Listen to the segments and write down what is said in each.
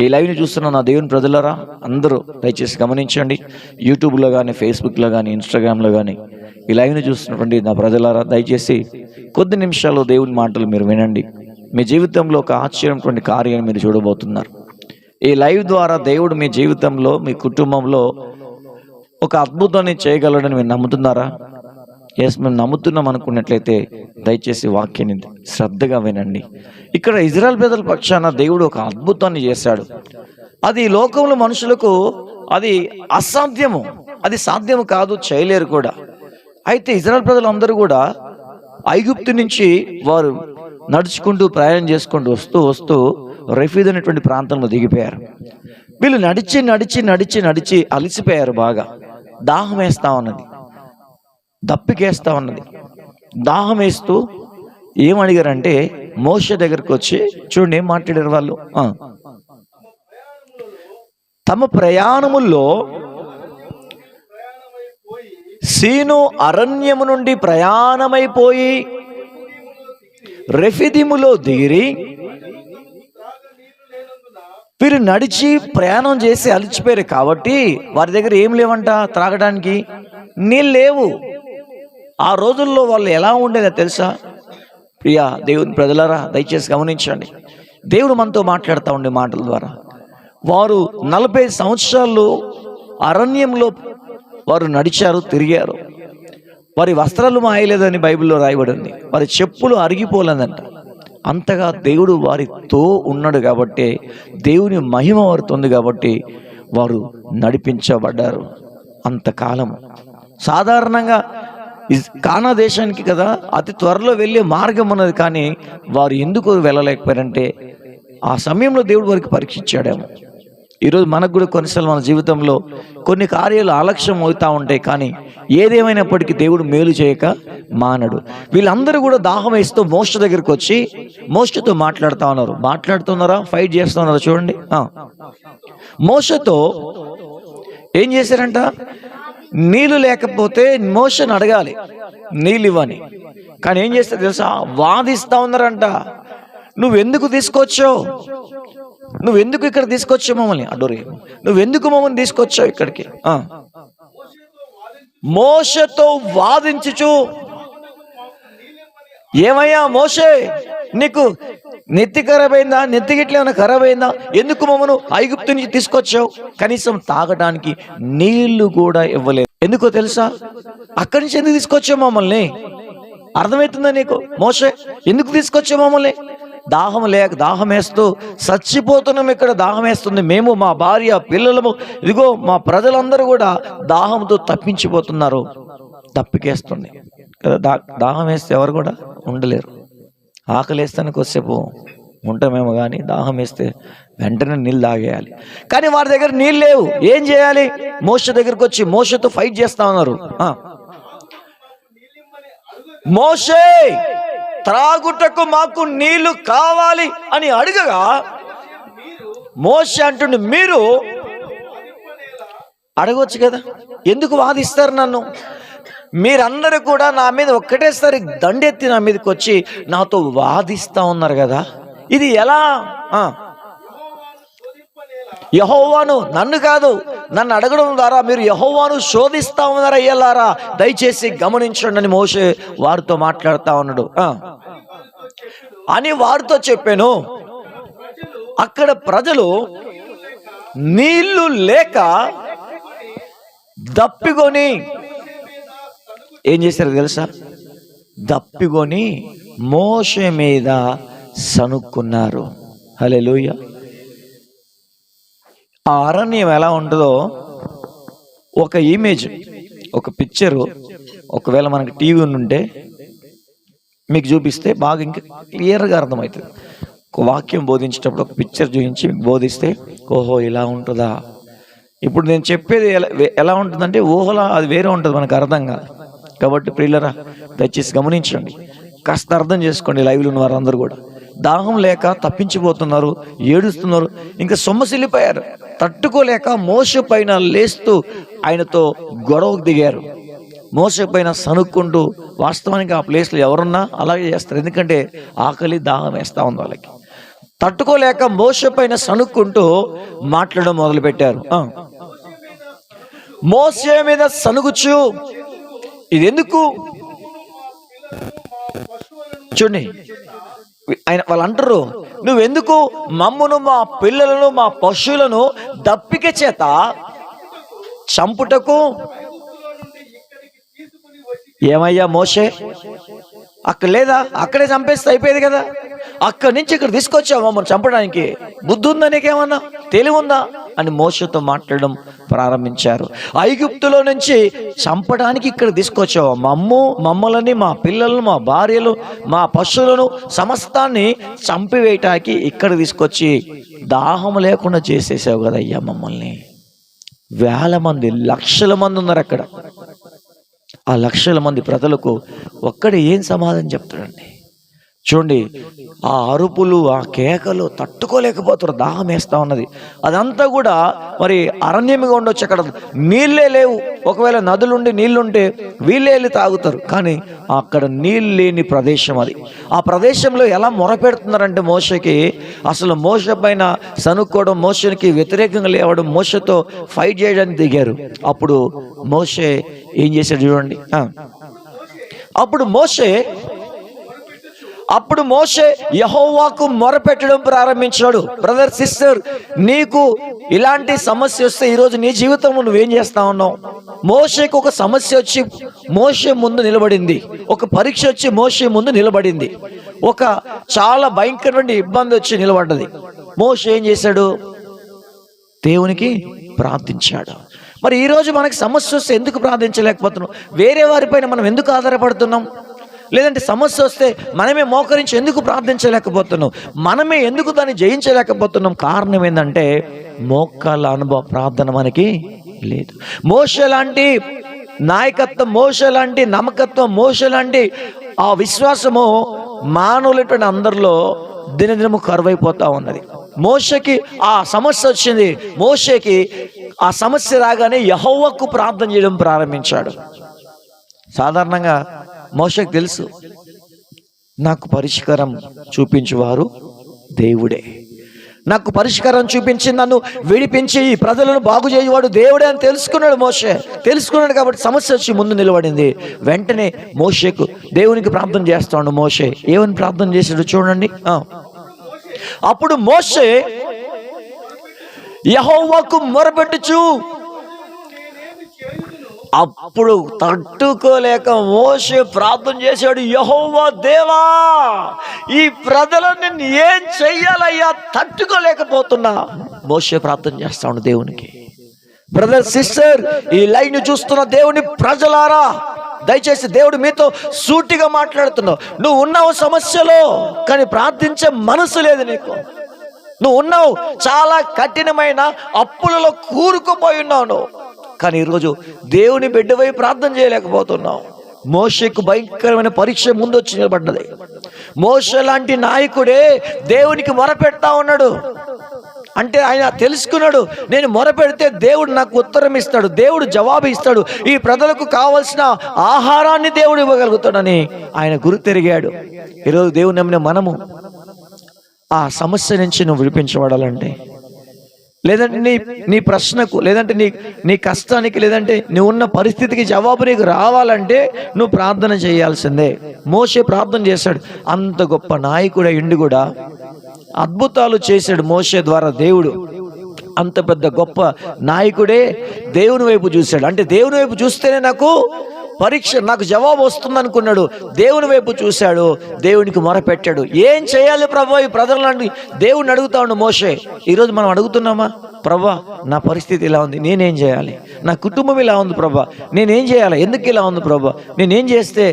ఈ లైవ్ని చూస్తున్న నా దేవుని ప్రజలారా అందరూ దయచేసి గమనించండి. యూట్యూబ్లో కానీ, ఫేస్బుక్లో కానీ, ఇన్స్టాగ్రామ్లో కానీ ఈ లైవ్ని చూస్తున్నటువంటి నా ప్రజలారా దయచేసి కొద్ది నిమిషాలు దేవుని మాటలు మీరు వినండి. మీ జీవితంలో ఒక ఆశ్చర్యమైనటువంటి కార్యాన్ని మీరు చూడబోతున్నారు. ఈ లైవ్ ద్వారా దేవుడు మీ జీవితంలో, మీ కుటుంబంలో ఒక అద్భుతాన్ని చేయగలడని మీరు నమ్ముతున్నారా? ఎస్, మేము నమ్ముతున్నాం అనుకున్నట్లయితే దయచేసి వాక్యాన్ని శ్రద్ధగా వినండి. ఇక్కడ ఇజ్రాయెల్ ప్రజల పక్షాన దేవుడు ఒక అద్భుతాన్ని చేశాడు. అది ఈ లోకంలో మనుషులకు అది అసాధ్యము, అది సాధ్యము కాదు, చేయలేరు కూడా. అయితే ఇజ్రాయెల్ ప్రజలందరూ కూడా ఐగుప్తు నుంచి వారు నడుచుకుంటూ ప్రయాణం చేసుకుంటూ వస్తూ రెఫీద్ అనేటువంటి ప్రాంతంలో దిగిపోయారు. వీళ్ళు నడిచి నడిచి నడిచి నడిచి అలసిపోయారు. బాగా దాహం వేస్తా ఉన్నది, దప్పికేస్తా ఉన్నది. దాహం వేస్తూ ఏమడిగారంటే మోషే దగ్గరకు వచ్చి, చూడండి ఏం మాట్లాడారు వాళ్ళు. తమ ప్రయాణముల్లో సీను అరణ్యము నుండి ప్రయాణమైపోయి రెఫిదీములో దిగిరి. వీరు నడిచి ప్రయాణం చేసి అలిచిపోయారు కాబట్టి వారి దగ్గర ఏం లేవంట, త్రాగడానికి నీళ్ళు లేవు. ఆ రోజుల్లో వాళ్ళు ఎలా ఉండేదో తెలుసా? ప్రియా దేవుని ప్రజలారా దయచేసి గమనించండి. దేవుడు మనతో మాట్లాడుతూ ఉండే మాటల ద్వారా వారు 40 సంవత్సరాలు అరణ్యంలో వారు నడిచారు, తిరిగారు. వారి వస్త్రాలు మాయలేదని బైబిల్లో రాయబడింది. వారి చెప్పులు అరిగిపోలేదంట. అంతగా దేవుడు వారితో ఉన్నాడు కాబట్టి, దేవుని మహిమ వారితో ఉంది కాబట్టి వారు నడిపించబడ్డారు అంతకాలం. సాధారణంగా కానా దేశానికి కదా అతి త్వరలో వెళ్ళే మార్గం ఉన్నది, కానీ వారు ఎందుకు వెళ్ళలేకపోయారంటే ఆ సమయంలో దేవుడు వారికి పరీక్షించాడేమో. ఈరోజు మనకు కూడా కొన్నిసార్లు మన జీవితంలో కొన్ని కార్యాలు ఆలక్ష్యం అవుతూ ఉంటాయి, కానీ ఏదేమైనప్పటికీ దేవుడు మేలు చేయక మానడు. వీళ్ళందరూ కూడా దాహం వేస్తూ మోషే దగ్గరికి వచ్చి మోషేతో మాట్లాడుతున్నారా, ఫైట్ చేస్తున్నారా? చూడండి, మోషేతో ఏం చేశారంట? నీళ్లు లేకపోతే మోషేని అడగాలి నీళ్ళు ఇవ్వని, కానీ ఏం చేస్తే తెలుసా? వాదిస్తా ఉన్నారంట. నువ్వెందుకు తీసుకొచ్చావు, నువ్వెందుకు ఇక్కడ తీసుకొచ్చావు మమ్మల్ని? అడ్డోరే, నువ్వెందుకు మమ్మల్ని తీసుకొచ్చావు ఇక్కడికి? మోషేతో వాదించుచు, ఏమయ్యా మోషే, నీకు నెత్తి ఖరాబ్ అయిందా? నెత్తి గిట్ల ఏమైనా ఖరాబ్ అయిందా? ఎందుకు మమ్మను ఐగుప్తు నుంచి తీసుకొచ్చావు? కనీసం తాగడానికి నీళ్లు కూడా ఇవ్వలేదు. ఎందుకో తెలుసా? అక్కడి నుంచి ఎందుకు తీసుకొచ్చావు మమ్మల్ని? అర్థమవుతుందా నీకు? మోషే, ఎందుకు తీసుకొచ్చావు మమ్మల్ని? దాహం వేస్తూ చచ్చిపోతున్నాం. ఇక్కడ దాహం వేస్తుంది, మేము, మా భార్య, పిల్లలము, ఇదిగో మా ప్రజలందరూ కూడా దాహంతో తప్పించిపోతున్నారు. తప్పికేస్తుంది కదా. దాహం వేస్తే ఎవరు కూడా ఉండలేరు. ఆకలి వేస్తాను కొద్దిసేపు ఉంటామేమో, కానీ దాహం వేస్తే వెంటనే నీళ్ళు తాగేయాలి. కానీ వారి దగ్గర నీళ్ళు లేవు. ఏం చేయాలి? మోషే దగ్గరకు వచ్చి మోషేతో ఫైట్ చేస్తా ఉన్నారు. మోషే, త్రాగుటకు మాకు నీళ్లు కావాలి అని అడగగా మోషే అంటుండే, మీరు అడగవచ్చు కదా, ఎందుకు వాదిస్తారు నన్ను? మీరందరూ కూడా నా మీద ఒక్కటేసారి దండెత్తి నా మీదకి వచ్చి నాతో వాదిస్తా ఉన్నారు కదా, ఇది ఎలా? యెహోవాను, నన్ను కాదు, నన్ను అడగడం ద్వారా మీరు యెహోవాను శోధిస్తా ఉన్నారా అయ్యలారా? దయచేసి గమనించండి అని మోషే వారితో మాట్లాడుతా ఉన్నాడు అని వారితో చెప్పాను. అక్కడ ప్రజలు నీళ్లు లేక దప్పికొని ఏం చేశారు తెలుసా? దప్పికొని మోషే మీద సనుక్కున్నారు. హల్లెలూయా. ఆ అరణ్యం ఎలా ఉంటుందో ఒక ఇమేజ్, ఒక పిక్చరు ఒకవేళ మనకి టీవీ ఉంటే మీకు చూపిస్తే బాగా ఇంకా క్లియర్గా అర్థమవుతుంది. ఒక వాక్యం బోధించేటప్పుడు ఒక పిక్చర్ చూపించి మీకు బోధిస్తే, ఓహో ఇలా ఉంటుందా. ఇప్పుడు నేను చెప్పేది ఎలా ఉంటుందంటే ఊహలా అది వేరే ఉంటుంది, మనకు అర్థం కాదు. కాబట్టి ప్రియులరా దయచేసి గమనించండి, కాస్త అర్థం చేసుకోండి. లైవ్లో ఉన్న వారందరూ కూడా దాహం లేక తప్పించిపోతున్నారు, ఏడుస్తున్నారు, ఇంకా సొమ్మసిల్లిపోయారు. తట్టుకోలేక మోషే పైన లేస్తూ ఆయనతో గొడవకు దిగారు. మోషే పైన సనుక్కుంటూ, వాస్తవానికి ఆ ప్లేస్లో ఎవరున్నా అలాగే చేస్తారు. ఎందుకంటే ఆకలి దాహం వేస్తూ ఉంది వాళ్ళకి. తట్టుకోలేక మోషే పైన సనుక్కుంటూ మాట్లాడడం మొదలుపెట్టారు. మోషే మీద సనుగుచు, ఇది ఎందుకు చూడండి, వాళ్ళు అంటారు, నువ్వెందుకు మమ్మును మా పిల్లలను మా పశువులను దప్పిక చేత చంపుటకు? ఏమయ్యా మోషే, అక్కడ లేదా? అక్కడే చంపేస్తే అయిపోయేది కదా, అక్కడి నుంచి ఇక్కడ తీసుకొచ్చావు మమ్మల్ని చంపడానికి, బుద్ధి ఉందా నీకేమన్నా, తెలివి ఉందా అని మోషేతో మాట్లాడడం ప్రారంభించారు. ఐగుప్తులో నుంచి చంపడానికి ఇక్కడ తీసుకొచ్చావు, మమ్మల్ని, మా పిల్లలను, మా భార్యలు, మా పశువులను, సమస్తాన్ని చంపివేయటానికి ఇక్కడ తీసుకొచ్చి దాహం లేకుండా చేసేసావు కదా అయ్యా మమ్మల్ని. వేల మంది, లక్షల మంది ఉన్నారు అక్కడ. ఆ లక్షల మంది ప్రజలకు ఒక్కడే ఏం సమాధానం చెప్తాడండి? చూడండి, ఆ అరుపులు, ఆ కేకలు తట్టుకోలేకపోతారు, దాహం వేస్తా ఉన్నది. అదంతా కూడా మరి అరణ్యంగా ఉండొచ్చు, అక్కడ నీళ్ళే లేవు. ఒకవేళ నదులుండి నీళ్లుంటే వీళ్ళే వెళ్ళి తాగుతారు, కానీ అక్కడ నీళ్ళు లేని ప్రదేశం అది. ఆ ప్రదేశంలో ఎలా మొరపెడుతున్నారంటే మోషేకి, అసలు మోషే పైన సనుక్కోవడం, మోషేకి వ్యతిరేకంగా లేవడం, మోషేతో ఫైట్ చేయడానికి దిగారు. అప్పుడు మోషే ఏం చేశాడు చూడండి. అప్పుడు మోషే యెహోవాకు మొరపెట్టడం ప్రారంభించాడు. బ్రదర్, సిస్టర్, నీకు ఇలాంటి సమస్య వస్తే ఈరోజు నీ జీవితంలో నువ్వేం చేస్తా ఉన్నావు? మోషేకు ఒక సమస్య వచ్చి మోషే ముందు నిలబడింది, ఒక పరీక్ష వచ్చి మోషే ముందు నిలబడింది, ఒక చాలా భయంకరమైన ఇబ్బంది వచ్చి నిలబడ్డది. మోషే ఏం చేశాడు? దేవునికి ప్రార్థించాడు. మరి ఈరోజు మనకి సమస్య వస్తే ఎందుకు ప్రార్థించలేకపోతున్నాం? వేరే వారిపైన మనం ఎందుకు ఆధారపడుతున్నాం? లేదంటే సమస్య వస్తే మనమే మోకరించి ఎందుకు ప్రార్థించలేకపోతున్నాం? మనమే ఎందుకు దాన్ని జయించలేకపోతున్నాం? కారణం ఏంటంటే మోకాళ్ళ అనుభవ ప్రార్థన మనకి లేదు. మోషే లాంటి నాయకత్వం, మోషే లాంటి నమ్మకత్వం, మోషే లాంటి ఆ విశ్వాసము మానవులటువంటి అందరిలో దినదినము కరువైపోతా ఉన్నది. మోషేకి ఆ సమస్య వచ్చింది. మోషేకి ఆ సమస్య రాగానే యెహోవాకు ప్రార్థన చేయడం ప్రారంభించాడు. సాధారణంగా మోషేకి తెలుసు, నాకు పరిష్కారం చూపించువారు దేవుడే, నాకు పరిష్కారం చూపించి నన్ను విడిపించి ఈ ప్రజలను బాగు చేయవాడు దేవుడే అని తెలుసుకున్నాడు మోషే. తెలుసుకున్నాడు కాబట్టి సమస్య వచ్చి ముందు నిలబడింది. వెంటనే మోషేకు దేవునికి ప్రార్థన చేస్తాడు. మోషే ఏమని ప్రార్థన చేశాడు చూడండి. అప్పుడు మోషే యెహోవాకు మొరపెట్టుచు, అప్పుడు తట్టుకోలేక మోషే ప్రార్థన చేశాడు, యెహోవా దేవా, ఈ ప్రజలను నేను ఏం చెయ్యాలయ్యా, తట్టుకోలేకపోతున్నా. మోషే ప్రార్థన చేస్తాడు దేవునికి. బ్రదర్, సిస్టర్, ఈ లైన్ చూస్తున్న దేవుని ప్రజలారా, దయచేసి దేవుడు మీతో సూటిగా మాట్లాడుతున్నావు. నువ్వు ఉన్నావు సమస్యలో, కానీ ప్రార్థించే మనసు లేదు నీకు. నువ్వు ఉన్నావు చాలా కఠినమైన అప్పులలో కూరుకుపోయి ఉన్నావు నువ్వు, కానీ ఈరోజు దేవుని బిడ్డవై ప్రార్థన చేయలేకపోతున్నావు. మోషేకు భయంకరమైన పరీక్ష ముందు వచ్చి నిలబడ్డది. మోషే లాంటి నాయకుడే దేవునికి మొరపెడతా ఉన్నాడు. అంటే ఆయన తెలుసుకున్నాడు, నేను మొరపెడితే దేవుడు నాకు ఉత్తరం ఇస్తాడు, దేవుడు జవాబు ఇస్తాడు, ఈ ప్రజలకు కావలసిన ఆహారాన్ని దేవుడు ఇవ్వగలుగుతాడని ఆయన గుర్తెరిగాడు. ఈరోజు దేవుని నమ్మిన మనము ఆ సమస్య నుంచి నువ్వు విడిపించబడాలంటే, లేదంటే నీ ప్రశ్నకు, లేదంటే నీ కష్టానికి, లేదంటే నువ్వు ఉన్న పరిస్థితికి జవాబు నీకు రావాలంటే నువ్వు ప్రార్థన చేయాల్సిందే. మోషే ప్రార్థన చేశాడు. అంత గొప్ప నాయకుడు అయ్యుండి కూడా అద్భుతాలు చేశాడు మోషే ద్వారా దేవుడు. అంత పెద్ద గొప్ప నాయకుడే దేవుని వైపు చూశాడు. అంటే దేవుని వైపు చూస్తేనే నాకు పరీక్ష, నాకు జవాబు వస్తుంది అనుకున్నాడు. దేవుని వైపు చూశాడు, దేవునికి మొరపెట్టాడు. ఏం చేయాలి ప్రభా ఈ ప్రజలని దేవుడిని అడుగుతా ఉండు మోషే. ఈరోజు మనం అడుగుతున్నామా? ప్రభా, నా పరిస్థితి ఇలా ఉంది, నేనేం చేయాలి? నా కుటుంబం ఇలా ఉంది ప్రభా, నేనేం చేయాలి? ఎందుకు ఇలా ఉంది ప్రభా? నేనేం చేస్తే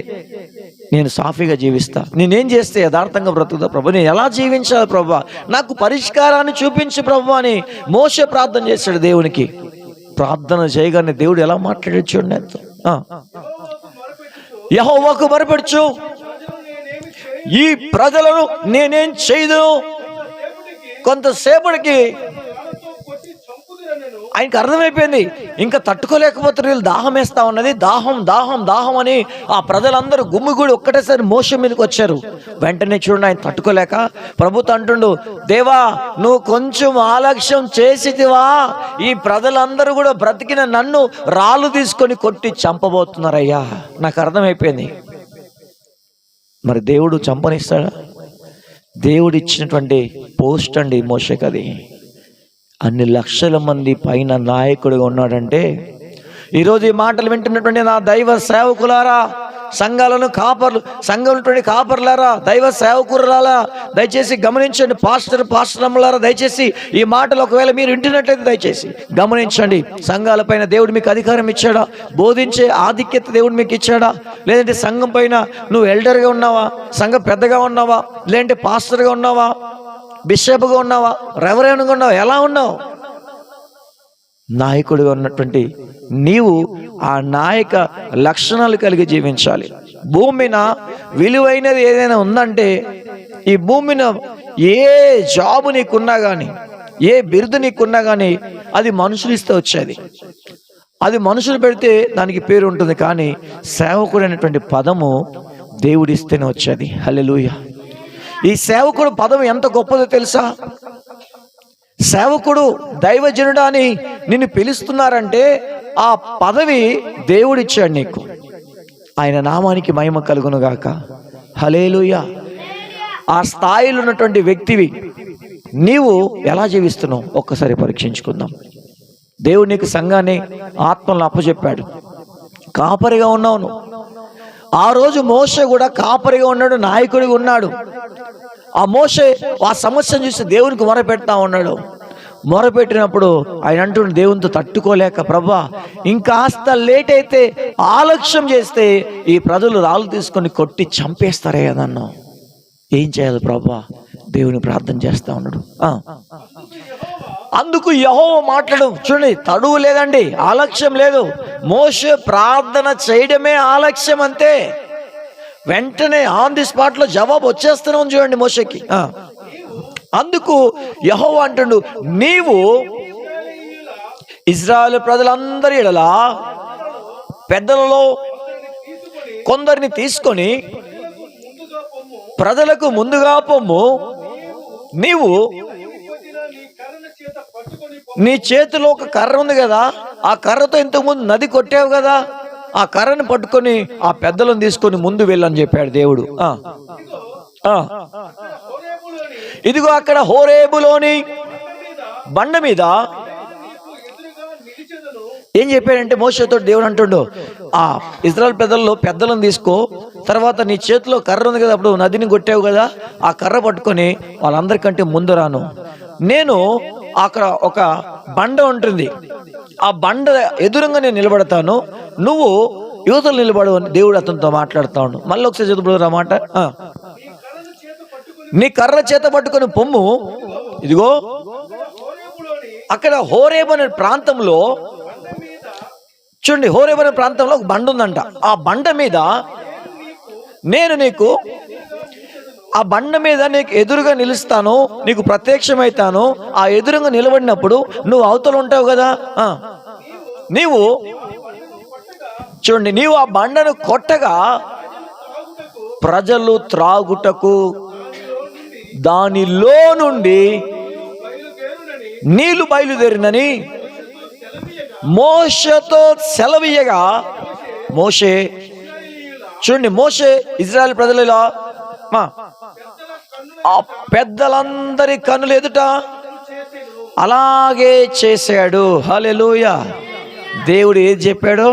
నేను సాఫీగా జీవిస్తా? నేనేం చేస్తే యథార్థంగా బ్రతుకుతా ప్రభా? నేను ఎలా జీవించాలి ప్రభా? నాకు పరిష్కారాన్ని చూపించు ప్రభా అని మోషే ప్రార్థన చేశాడు దేవునికి. ప్రార్థన చేయగానే దేవుడు ఎలా మాట్లాడాడు చూడండి. యెహోవాకు మొరపెడుచు, ఈ ప్రజలను నేనేం చేయదును, కొంతసేపటికి ఆయనకు అర్థమైపోయింది, ఇంకా తట్టుకోలేకపోతారు వీళ్ళు, దాహం వేస్తా ఉన్నది, దాహం దాహం దాహం అని ఆ ప్రజలందరూ గుమ్మిగూడి ఒక్కటేసారి మోషే మీదకి వచ్చారు. వెంటనే చూడండి, ఆయన తట్టుకోలేక ప్రభుత్వం అంటుండు, దేవా నువ్వు కొంచెం ఆలస్యం చేసిదివా, ఈ ప్రజలందరూ కూడా బ్రతికిన నన్ను రాళ్ళు తీసుకొని కొట్టి చంపబోతున్నారయ్యా. నాకు అర్థమైపోయింది. మరి దేవుడు చంపనిస్తాడా? దేవుడు ఇచ్చినటువంటి పోస్ట్ అండి మోషేకి అది. అన్ని లక్షల మంది పైన నాయకుడిగా ఉన్నాడంటే, ఈరోజు ఈ మాటలు వింటున్నటువంటి నా దైవ సేవకులారా, సంఘాలను సంఘంలో కాపర్లారా, దైవ సేవకురాలా, దయచేసి గమనించండి. పాస్టర్లారా, దయచేసి ఈ మాటలు ఒకవేళ మీరు వింటున్నట్లయితే దయచేసి గమనించండి. సంఘాలపైన దేవుడు మీకు అధికారం ఇచ్చాడా? బోధించే ఆధిక్యత దేవుడు మీకు ఇచ్చాడా? లేదంటే సంఘం పైన నువ్వు ఎల్డర్గా ఉన్నావా, సంఘం పెద్దగా ఉన్నావా, లేదంటే పాస్టర్గా ఉన్నావా, బిషప్గా ఉన్నావా, రెవరెండ్గా ఉన్నావా, ఎలా ఉన్నావు? నాయకుడిగా ఉన్నటువంటి నీవు ఆ నాయక లక్షణాలు కలిగి జీవించాలి. భూమిన విలువైనది ఏదైనా ఉందంటే, ఈ భూమిన ఏ జాబు నీకున్నా కానీ, ఏ బిరుదు నీకున్నా కానీ అది మనుషులు ఇస్తే వచ్చేది. అది మనుషులు పెడితే దానికి పేరు ఉంటుంది. కానీ సేవకుడు అనేటువంటి పదము దేవుడిస్తేనే వచ్చేది. హల్లెలూయా. ఈ సేవకుడు పదం ఎంత గొప్పదో తెలుసా? సేవకుడు దైవజనుడా అని నిన్ను పిలుస్తున్నారంటే ఆ పదవి దేవుడిచ్చాడు నీకు. ఆయన నామానికి మహిమ కలుగును గాక. హల్లెలూయా. ఆ స్థాయిలో ఉన్నటువంటి వ్యక్తివి నీవు ఎలా జీవిస్తున్నావు ఒక్కసారి పరీక్షించుకుందాం. దేవుడు నీకు సంఘాన్ని ఆత్మలను అప్పచెప్పాడు, కాపరిగా ఉన్నావు నువ్వు. ఆ రోజు మోషే కూడా కాపరిగా ఉన్నాడు, నాయకుడిగా ఉన్నాడు. ఆ మోషే ఆ సమస్యను చూసి దేవునికి మొరపెడతా ఉన్నాడు. మొరపెట్టినప్పుడు ఆయన అంటుండే, దేవునితో తట్టుకోలేక, ప్రభా ఇంకాస్త లేట్ అయితే, ఆలస్యం చేస్తే ఈ ప్రజలు రాళ్ళు తీసుకొని కొట్టి చంపేస్తారే కదన్నావు. ఏం చేయాలి ప్రభా? దేవుని ప్రార్థన చేస్తా ఉన్నాడు. అందుకు యెహోవా మాట్లాడు. చూడండి, తడువు లేదండి, ఆలస్యం లేదు. మోషే ప్రార్థన చేయడమే ఆలస్యం అంతే. వెంటనే ఆన్ ది స్పాట్ లో జవాబు వచ్చేస్తున్నాం చూడండి మోషేకి. అందుకు యెహోవా అంటుండు, నీవు ఇశ్రాయేలు ప్రజలందరి ఎడల పెద్దలలో కొందరిని తీసుకొని ప్రజలకు ముందుగా పొమ్ము. నీవు నీ చేతిలో ఒక కర్ర ఉంది కదా, ఆ కర్రతో ఇంతకుముందు నది కొట్టావు కదా, ఆ కర్రని పట్టుకొని ఆ పెద్దలను తీసుకొని ముందు వెళ్ళని చెప్పాడు దేవుడు. ఇదిగో అక్కడ హోరేబులోని బండ మీద ఏం చెప్పాడంటే, మోషేతో దేవుడు అంటుండు, ఆ ఇశ్రాయేలు పెద్దలను తీసుకో, తర్వాత నీ చేతిలో కర్ర ఉంది కదా, అప్పుడు నదిని కొట్టావు కదా, ఆ కర్ర పట్టుకొని వాళ్ళందరికంటే ముందు రాను. నేను అక్కడ ఒక బండ ఉంటుంది, ఆ బండ ఎదురుగా నేను నిలబడతాను, నువ్వు యువతలు నిలబడు అని దేవుడు అతనితో మాట్లాడుతా ఉండు. మళ్ళీ ఒకసారి చదువుతాడు ఆ మాట. నీ కర్ర చేత పట్టుకొని పొమ్ము. ఇదిగో అక్కడ హోరేబు అనే ప్రాంతంలో చూడండి, హోరేబు అనే ప్రాంతంలో ఒక బండ ఉందంట. ఆ బండ మీద నేను నీకు, ఆ బండ మీద నీకు ఎదురుగా నిలుస్తాను, నీకు ప్రత్యక్షమైతాను. ఆ ఎదురుగా నిలబడినప్పుడు నువ్వు అవతల ఉంటావు కదా, నీవు చూడండి, నీవు ఆ బండను కొట్టగా ప్రజలు త్రాగుటకు దానిలో నుండి నీళ్లు బయలుదేరినని మోషేతో సెలవీయగా, మోషే చూడండి, మోషే ఇశ్రాయేలు ప్రజలలో ఆ పెద్దలందరి కన్నులు ఎదుట అలాగే చేశాడు. హల్లెలూయా. దేవుడు ఏది చెప్పాడో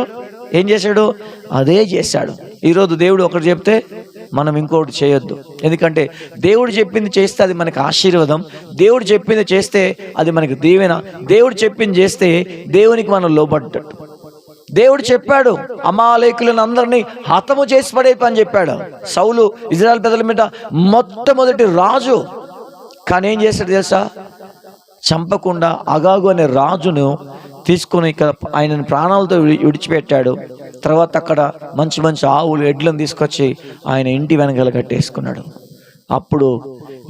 ఏం చేశాడు అదే చేశాడు. ఈరోజు దేవుడు ఒకటి చెప్తే మనం ఇంకోటి చేయొద్దు. ఎందుకంటే దేవుడు చెప్పింది చేస్తే అది మనకి ఆశీర్వాదం, దేవుడు చెప్పింది చేస్తే అది మనకి దీవెన, దేవుడు చెప్పింది చేస్తే దేవునికి మనం లోబడ్డట్టు. దేవుడు చెప్పాడు, అమాలేకులను అందరినీ హతము చేసి పడే పని చెప్పాడు. సౌలు ఇశ్రాయేలు ప్రజల మీద మొట్టమొదటి రాజు, కానీ ఏం చేశాడు తెలుసా? చంపకుండా అగాగు అనే రాజును తీసుకొని ఆయనను ప్రాణాలతో విడిచిపెట్టాడు. తర్వాత అక్కడ మంచి మంచి ఆవులు, ఎడ్లను తీసుకొచ్చి ఆయన ఇంటి వెనకాల కట్టేసుకున్నాడు. అప్పుడు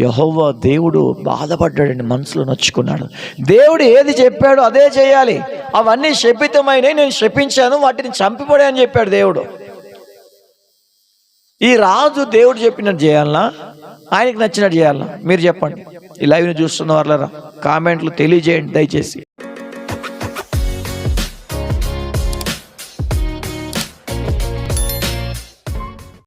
యెహోవా దేవుడు బాధపడ్డాడండి, మనసులో నొచ్చుకున్నాడు. దేవుడు ఏది చెప్పాడో అదే చేయాలి. అవన్నీ శపితమైనవి, నేను శపించాను, వాటిని చంపిపడే అని చెప్పాడు దేవుడు. ఈ రాజు దేవుడు చెప్పినట్టు చేయాలనా, ఆయనకి నచ్చినట్టు చేయాలనా? మీరు చెప్పండి. ఈ లైవ్ని చూస్తున్న వాళ్ళరా కామెంట్లు తెలియజేయండి దయచేసి.